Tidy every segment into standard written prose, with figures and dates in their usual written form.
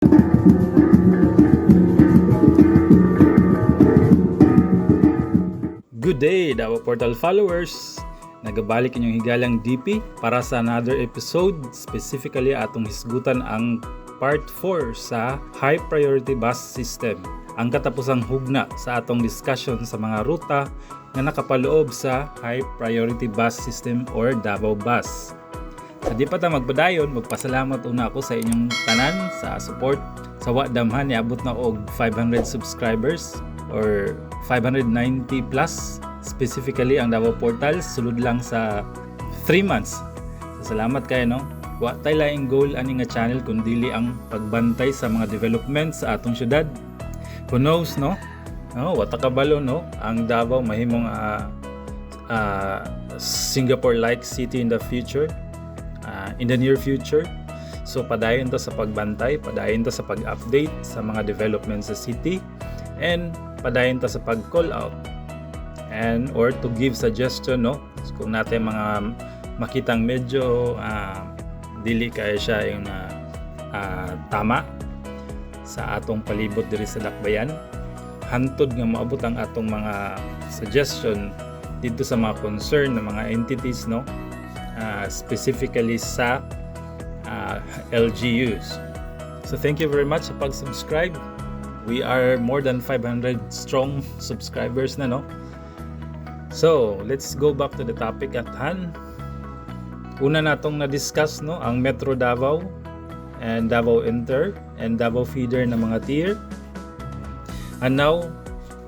Good day, Davao Portal followers! Nagabalik inyong higalang DP para sa another episode, specifically atong hisgutan ang part 4 sa High Priority Bus System. Ang katapusang hugna sa atong discussion sa mga ruta na nakapaloob sa High Priority Bus System or Davao Bus. Sa di pa ta magpadayon, magpasalamat una ako sa inyong tanan sa support. Sa wadamhan niabot na og 500 subscribers or 590 plus, specifically ang Davao Portal sulod lang sa 3 months. So, salamat kayo, no? Wa tay laing goal ani nga channel kundi ang pagbantay sa mga developments sa atong syudad. Who knows, no? No, wa ta kabalo, no? Ang Davao mahimong Singapore-like city in the future, in the near future. So padayon to sa pagbantay, padayon to sa pag-update sa mga developments sa city, and padayon ta sa pag-call out and or to give suggestion, no? So, kung natin mga makitang medyo dili kaya siya yung tama sa atong palibot diri sa dakbayan, hantod nga maabot ang atong mga suggestion dito sa mga concern ng mga entities, no? Specifically sa LGUs. So thank you very much sa pag-subscribe. We are more than 500 strong subscribers na, no? So, let's go back to the topic at hand. Una natong na-discuss, no, ang Metro Davao and Davao Inter and Davao Feeder na mga tier. And now,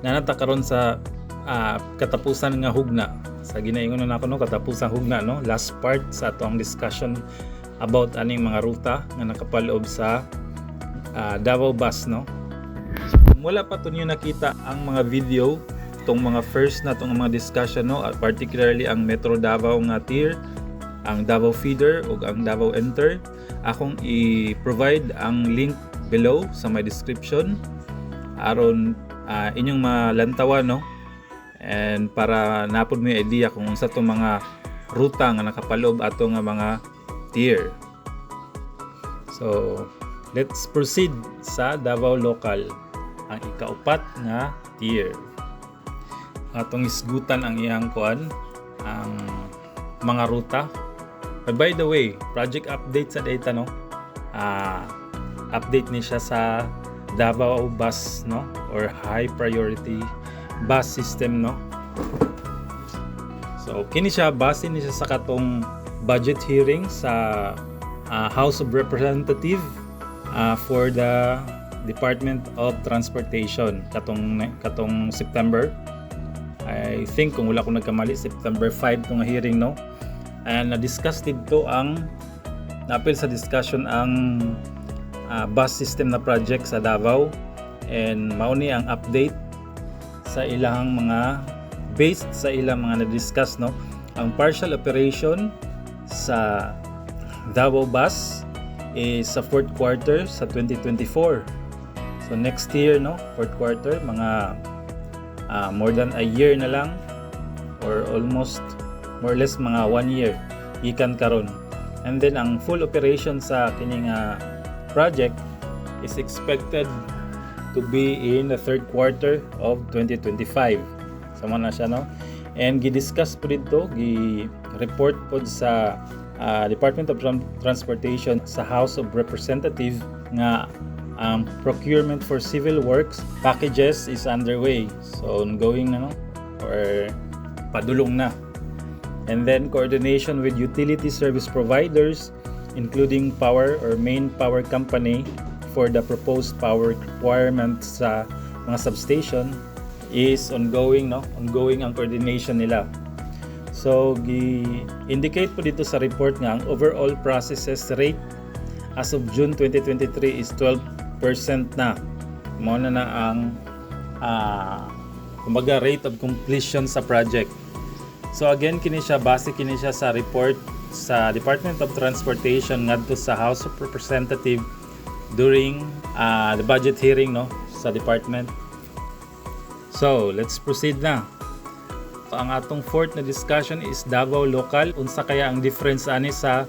nanata karon sa katapusan nga hugna. Sa ginaingon na ako, no, katapusan hugna, no? Last part sa atong discussion about aning mga ruta nga nakapaloob sa Davao Bus, no? Wala pa to niyo nakita ang mga video tong mga first na tong mga discussion, no, particularly ang Metro Davao nga tier, ang Davao Feeder ug ang Davao Inter. Akong i-provide ang link below sa my description aron inyong malantawan, no, and para napod mo yung idea kung sa tong mga ruta nga nakapaloob ato nga mga tier. So let's proceed sa Davao Local, ang ikaupat nga tier. Atong isgutan ang iyang kuan, ang mga ruta. But by the way, project update sa data, no? Update ni siya sa Davao Bus, no? Or High Priority Bus System, no? So kini siya, base ni siya sa katong budget hearing sa House of Representatives for the Department of Transportation katong September. I think kung wala ko nagkamali, September 5 tong hearing, no? And na-discuss dito ang napil sa discussion ang bus system na project sa Davao, and mauni ang update sa ilang mga based sa ilang mga na-discuss, no? Ang partial operation sa Davao Bus is sa fourth quarter sa 2024. So next year, no, fourth quarter, mga more than a year na lang, or almost more or less mga 1 year ikan karon. And then ang full operation sa kining project is expected to be in the third quarter of 2025. Sama na siya, no? And gi-discuss po dito, gi-report po sa Department of Transportation sa House of Representatives nga procurement for civil works packages is underway. So ongoing na, no? Or padulong na. And then coordination with utility service providers including power or main power company for the proposed power requirements sa mga substation is ongoing, no? Ongoing ang coordination nila. So gi-indicate po dito sa report nga ang overall processes rate as of June 2023 is 12% na. Mao na ang kumbaga rate of completion sa project. So again, kini siya, base kini siya sa report sa Department of Transportation ngadto sa House of Representatives during the budget hearing, no, sa department. So let's proceed na. So, ang atong fourth na discussion is Davao Local. Unsa kaya ang difference ani sa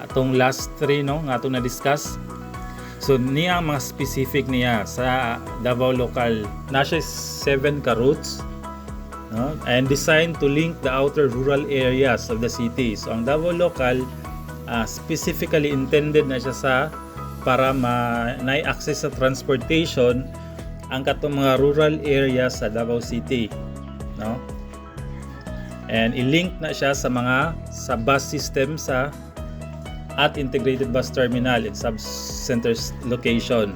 atong last three, no, nga atong na-discuss. So So niya mga specific niya sa Davao Local, nasa 7 ka routes, no? And designed to link the outer rural areas of the city. So ang Davao Local specifically intended na siya sa para na-access sa transportation ang katong mga rural areas sa Davao City, no? And i-link na siya sa bus system at integrated bus terminal and sub-center location.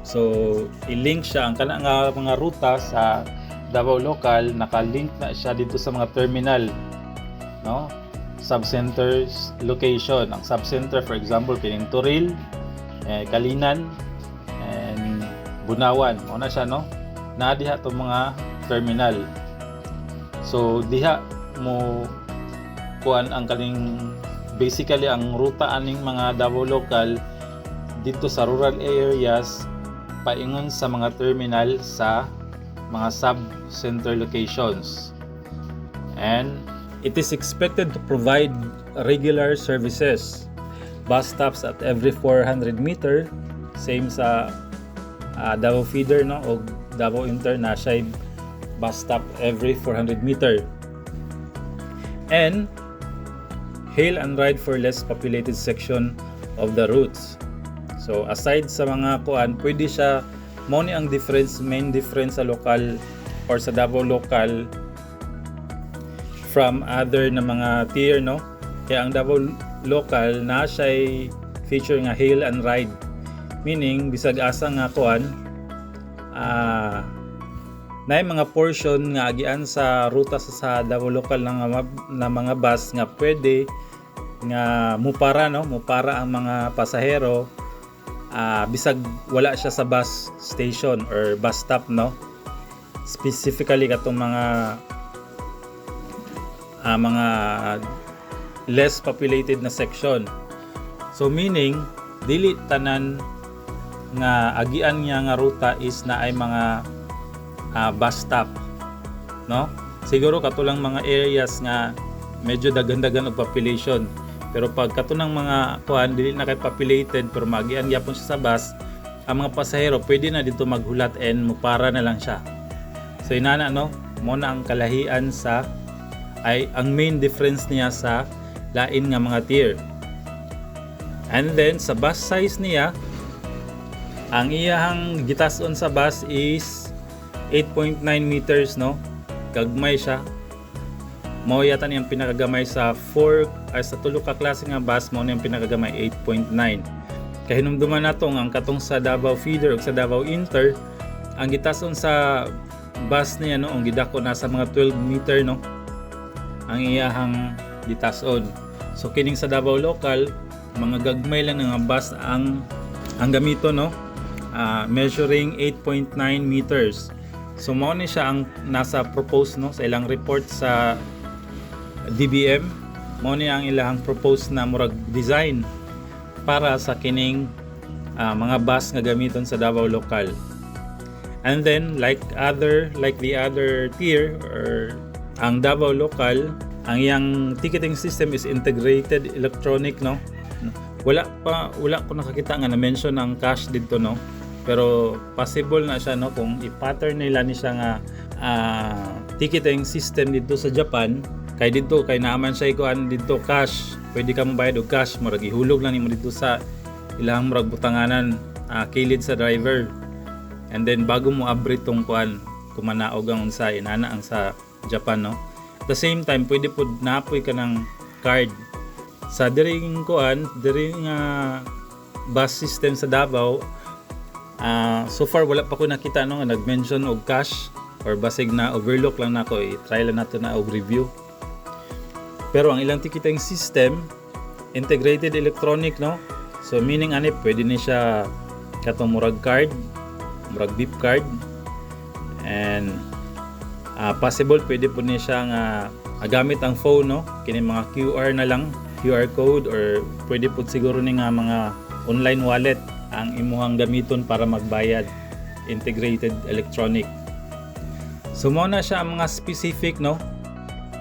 So i-link siya ang kanang mga ruta sa Davao Local, naka-link na siya dito sa mga terminal, no? Sub-center location. Ang sub-center, for example, kining Turil, Kalinan, and Bunawan. Muna siya, no? Na diha itong mga terminal. So diha mo kuan ang kaning basically ang ruta aning mga Davao Local dito sa rural areas paingon sa mga terminal sa mga sub-center locations. And it is expected to provide regular services. Bus stops at every 400 meter, same sa Davao Feeder, no, o Davao Inter na siya bus stop every 400 meter. And hail and ride for less populated section of the routes. So aside sa mga kuan, pwede siya mo ni ang main difference sa local or sa Davao Local from other na mga tier, no? Kaya ang Davao Local na siya feature nga hail and ride, meaning bisag asa nga kuan na mga portion nga agian sa ruta sa Davao Local na mga bus nga pwede nga mupara, no? Mupara ang mga pasahero bisag wala siya sa bus station or bus stop, no? Specifically katong mga less populated na section. So meaning dili tanan nga agian niya nga ruta is na ay mga bus stop, no? Siguro katulang mga areas nga medyo dagan-dagan og population, pero pag katunang mga kuan dili na kay populated pero magian gyapon siya sa bus, ang mga pasahero pwede na dito maghulat and mupara na lang siya. So inana, no, mo na ang kalahian sa ay ang main difference niya sa lain nga mga tier. And then sa bus size niya, ang iyang gitason sa bus is 8.9 meters, no? Gagmay siya. Mao yata niyang pinakagamay sa sa tulo ka klase nga bus, mao niyang pinakagamay 8.9. Kaya hinumduman natong ang katong sa Davao Feeder ug sa Davao Inter, ang gitason sa bus niya, no, ang gidako nasa mga 12 meter, no, ang iyahang gitason. So kining sa Davao Local, mga gagmay lang nga bus ang gamito, no, measuring 8.9 meters. So mao ni siya ang nasa propose, no, sa ilang report sa DBM, mao ni ang ilang propose na murag design para sa kining mga bus nga gamiton sa Davao Local. And then like the other tier or ang Davao Local, ang iyang ticketing system is integrated electronic, no. Wala ko nakakita nga na mention ang cash dito, no. Pero possible na siya, no, kung i-pattern nila ni siya nga ticketing system dito sa Japan, kay naaman siya ikuan dito cash, pwede ka mo bayad og cash, murag ihulog lang nimo dito sa ilang murag butanganan kilid sa driver, and then bago mo abri tong kuan kumanaog ang unsa inana ang sa Japan, no. At the same time pwede pud naapoy ka ng card sa diring bus system sa Davao. So far wala pa ko nakita, no, nga nag-mention og cash or basig na overlook lang nako, i-try lang nato na og review. Pero ang ilang ticketing system integrated electronic, no. So meaning ani pwede ni siya katong murag card, murag beep card, and possible pwede po ni siya nga gamit ang phone, no, kini mga QR na lang, QR code, or pwede po siguro ni nga mga online wallet ang imuhang gamiton para magbayad, integrated electronic. So mo na siya ang mga specific, no,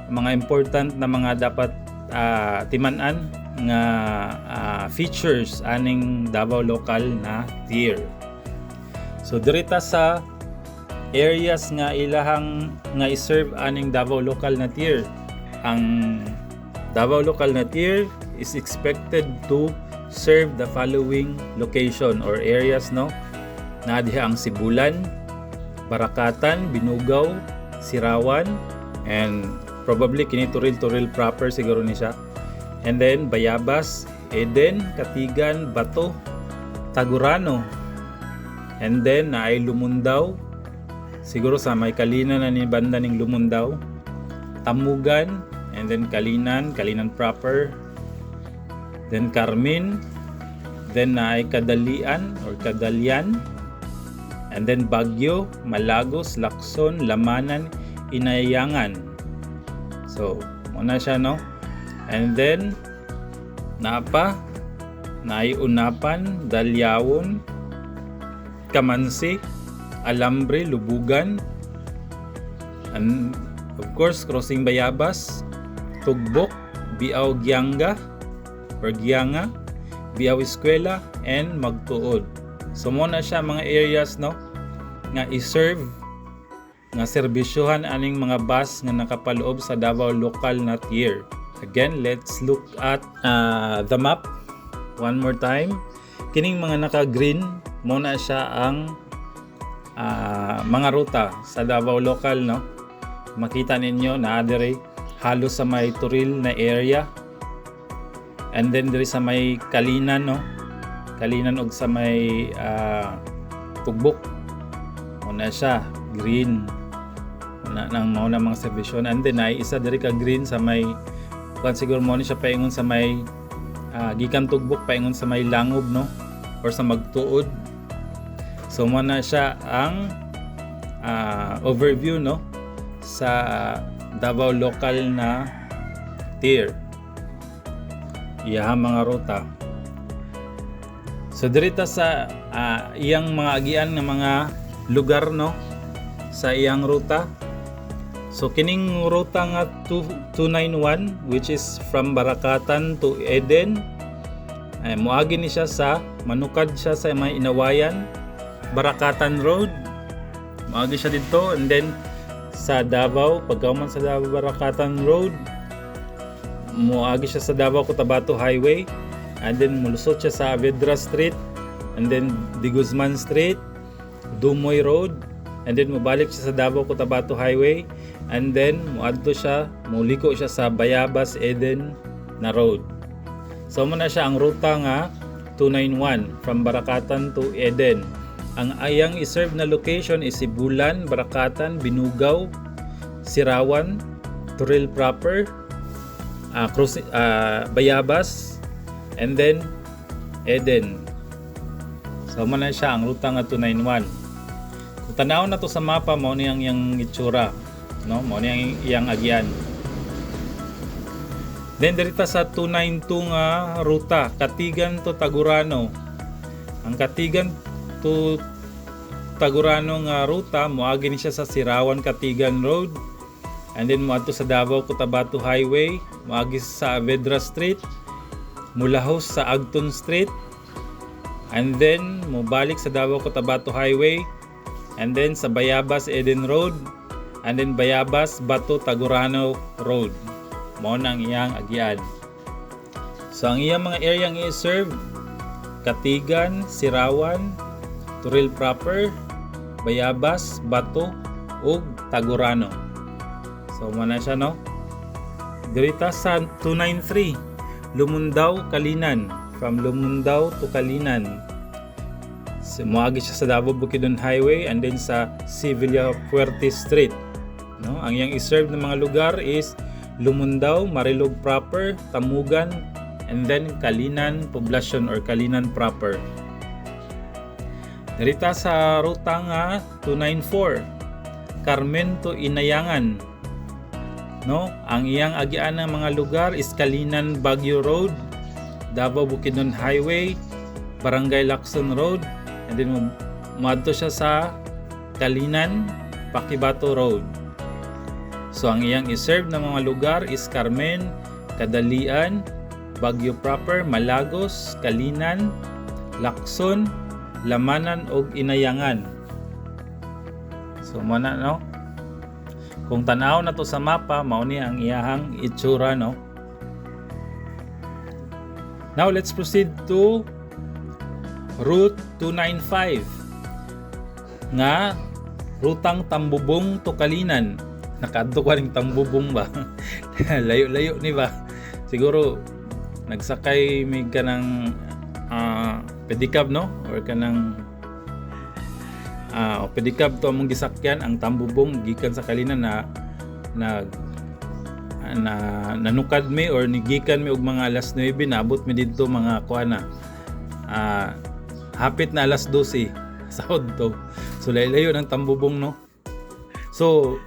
mga important na mga dapat timan-an nga features aning Davao Local na tier. So dirita sa areas nga ilahang nga i-serve aning Davao Local na tier. Ang Davao Local na tier is expected to serve the following location or areas, no? Na diha ang Sibulan, Barakatan, Binugaw, Sirawan, and probably kini Turil proper siguro ni siya. And then Bayabas, Eden, Katigan, Bato, Tagurano. And then naay Lumundaw, siguro sa may Kalinan na ni banda ning Lumundaw, Tamugan, and then Kalinan proper. Then Carmen, then naay Kadalian or Kadalian, and then Baguio, Malagos, Lacson, Lamanan, Inayangan. So, muna siya, no? And then naay Unapan, Dalyawon, Kamansi, Alambre, Lubugan, and of course crossing Bayabas, Tugbok, Biao Gianga or Gianga, Biao Eskwela, and Magtuod. So muna siya mga areas, no, nga i-serve nga serbisyohan aning mga bus nga nakapaloob sa Davao Local na tier. Again, let's look at the map one more time. Kining mga naka-green muna siya ang mga ruta sa Davao Local, no. Makita ninyo na dire halos sa may Turil na area, and then dire sa may Kalinan, no, Kalinan og sa may Tugbok muna siya green na nang mauna mga serbisyon. And then ay isa dire ka green sa may siguro mo ni siya paingon sa may gikan Tugbok paingon sa may Langob, no, or sa Magtuod. So muna siya ang overview, no, sa Davao Local na tier. Iya mga ruta. So dirita sa iyang mga agian ng mga lugar, no, sa iyang ruta. So kining ruta nga 291 which is from Barakatan to Eden, ay moagi ni siya sa manukad siya sa may Inawayan, Barakatan Road. Moagi siya dito, and then sa Davao, pagkauman sa Davao Barakatan Road, moagi siya sa Davao Cotabato Highway, and then mulusot siya sa Avedra Street, and then Di Guzman Street, Dumoy Road, and then mubalik siya sa Davao Cotabato Highway, and then muadto siya, muliko siya sa Bayabas Eden na road. So muna siya ang ruta nga 291 from Barakatan to Eden. Ang ayang iserve na location is Sibulan, Barakatan, Binugaw, Sirawan, Turil proper, Bayabas, and then Eden. So muna siya ang ruta nga 291. Kung tanaw na to sa mapa, mo niyang yang itsura, no, mo niyang iyang agian. Then dirita sa 292 nga ruta, Katigan to Tagurano. Ang Katigan to Tagurano nga ruta, moagi ni siya sa Sirawan Katigan Road, and then moadto sa Davao Cotabato Highway, moagi sa Avedra Street, mulahos sa Agton Street, and then mobalik sa Davao Cotabato Highway, and then sa Bayabas Eden Road, and then Bayabas Bato Tagurano Road. Mao nang iyang agian. So ang iyang mga area nga i-serve, Katigan, Sirawan, Turil proper, Bayabas, Bato, ug Tagurano. So muna siya, no. Dirita sa 293, Lumundaw, Kalinan. From Lumundaw to Kalinan. So, moagi siya sa Davao Bukidnon Highway, and then sa Sevilla Puerte Street. No, ang iyang i-serve ng mga lugar is Lumundaw, Marilog proper, Tamugan, and then Kalinan Poblacion or Kalinan proper. Narita sa ruta nga 294, Carmen to Inayangan. No, ang iyang agian ng mga lugar is Kalinan Baguio Road, Davao Bukidnon Highway, Barangay Lacson Road, and then moadto siya sa Kalinan Pakibato Road. So ang iyang i-serve ng mga lugar is Carmen, Kadalian, Baguio proper, Malagos, Kalinan, Lacson, Lamanan ug Inayangan. So mo na no. Kung tanaw na to sa mapa, mao ni ang iyahang itsura no. Now let's proceed to Route 295 nga rutang Tambubong to Kalinan. Nakadto ka ring Tambubong ba? Layo-layo ni ba? Siguro nagsakay may kanang pedicab no, or kanang pedicab to among gisakyan ang Tambubong gikan sa Kalinan na nanukad mi or nigikan mi og mga alas 9, naabot mi didto mga kuana hapit na alas 12 sa to. So layo ng Tambubong no. So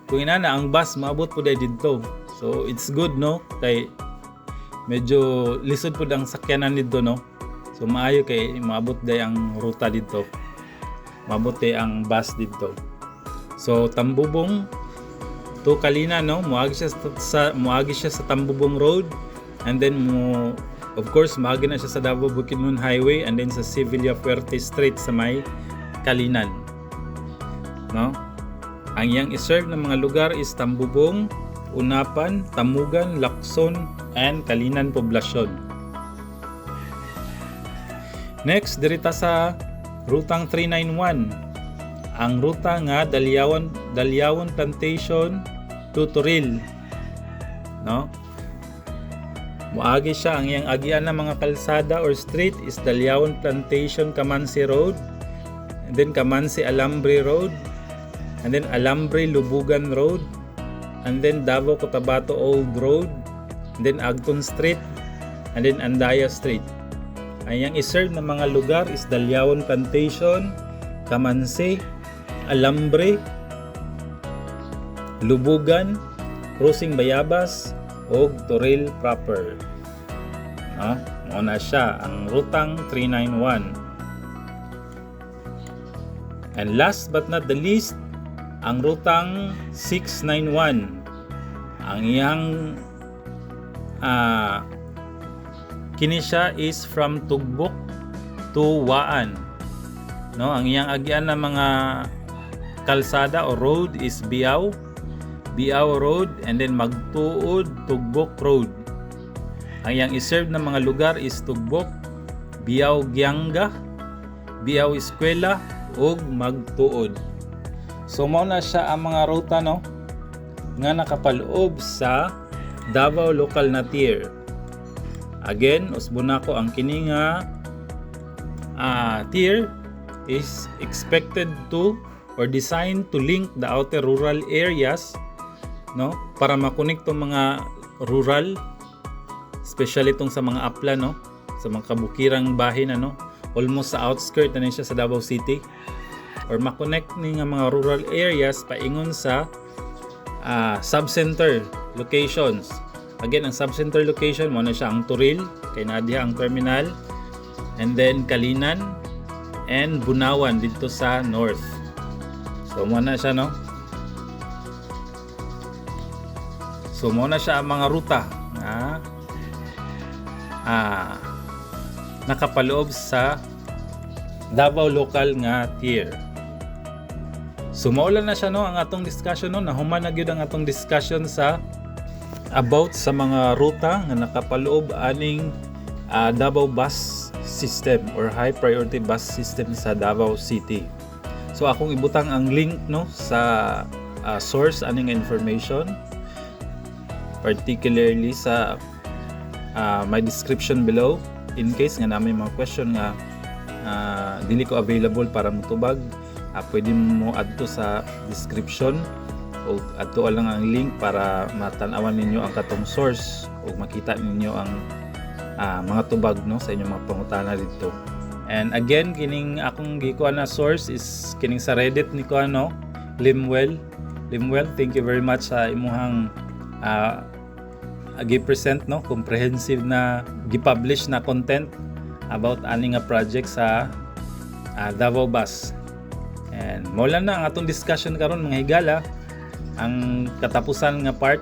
kung inana ang bus maabot po dai didto. So it's good no, kay medyo lisod po ang sakyanan dito no. So maayo kay maabot day ang ruta dito. Maabot day ang bus dito. So Tambubong to Kalinan no, muagi siya sa Tambubong Road, and then of course maagi na siya sa Davao Bukidnon Highway, and then sa Sevilla Fuerte Street sa may Kalinan. No? Ang iyang iserve ng mga lugar is Tambubong, Unapan, Tamugan, Lacson, and Kalinan Poblasyon. Next, dirita sa rutang 391. Ang ruta nga Daliawon Plantation to Toril. No? Muagi siya, ang iyang agian ng mga kalsada or street is Daliawon Plantation Kamansi Road, and then Kamansi Alambre Road, and then Alambre Lubugan Road, and then Davao Cotabato Old Road, and then Agton Street, and then Andaya Street. Ang iyang iserve na mga lugar is Daliawon Plantation, Kamansi, Alambre, Lubugan, Crossing Bayabas, o Toril proper. Muna siya ang rutang 391. And last but not the least, ang rutang 691. Ang iyang kini siya is from Tugbok to Waan. No, ang iyang agian na mga kalsada o road is Biao Road, and then Magtuod Tugbok Road. Ang iyang iserve na mga lugar is Tugbok, Biao Gianga, Biao Eskwela ug Magtuod. So mao na siya ang mga ruta no nga nakapaloob sa Davao Local na tier. Again, usbon nako ang kini nga tier is expected to or designed to link the outer rural areas no, para makonekto mga rural, especially itong sa mga apla no, sa mga kabukirang bahin ano, almost sa outskirt na siya sa Davao City, or makonect ni nga mga rural areas paingon sa subcenter locations. Again, ang subcenter location mo na siya ang Toril, kay Nadia ang terminal, and then Kalinan and Bunawan dito sa north. So mo na siya no. So mo na siya ang mga ruta na nakapaloob sa Davao Local nga tier. So maulan na siya no ang atong discussion no, nahuman na gyud ang atong discussion sa about sa mga ruta nga nakapaloob aning Davao bus system or high priority bus system sa Davao City. So akong ibutang ang link no sa source aning information, particularly sa my description below, in case nga namin mga question nga dili ko available para mutubag, pwede mo adto sa description o adto lang ang link para matanawan ninyo ang katong source o makita ninyo ang mga tubag no sa inyong mga pangutana dito. And again, kining akong gikuha na source is kining sa Reddit ni ko ano, Limwell, thank you very much sa imuhang gi-present no, comprehensive na gi-publish na content about ani nga project sa Davao Bus. And mula na ang atong discussion karon mga higala, ang katapusan nga part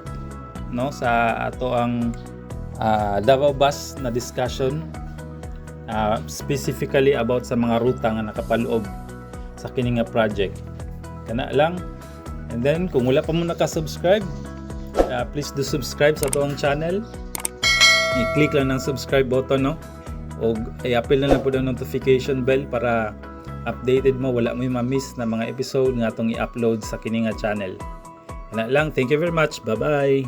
no sa ato ang Davao Bus na discussion specifically about sa mga ruta nga nakapaloob sa kini nga project. Kana lang. And then kung wala pa mo naka-subscribe, please do subscribe sa atong channel. I-click lang ng subscribe button, no? O i-appeal na lang po ng notification bell para updated mo, wala mo ma-miss na mga episode nga atong i-upload sa kini nga channel. Kana lang. Thank you very much. Bye-bye.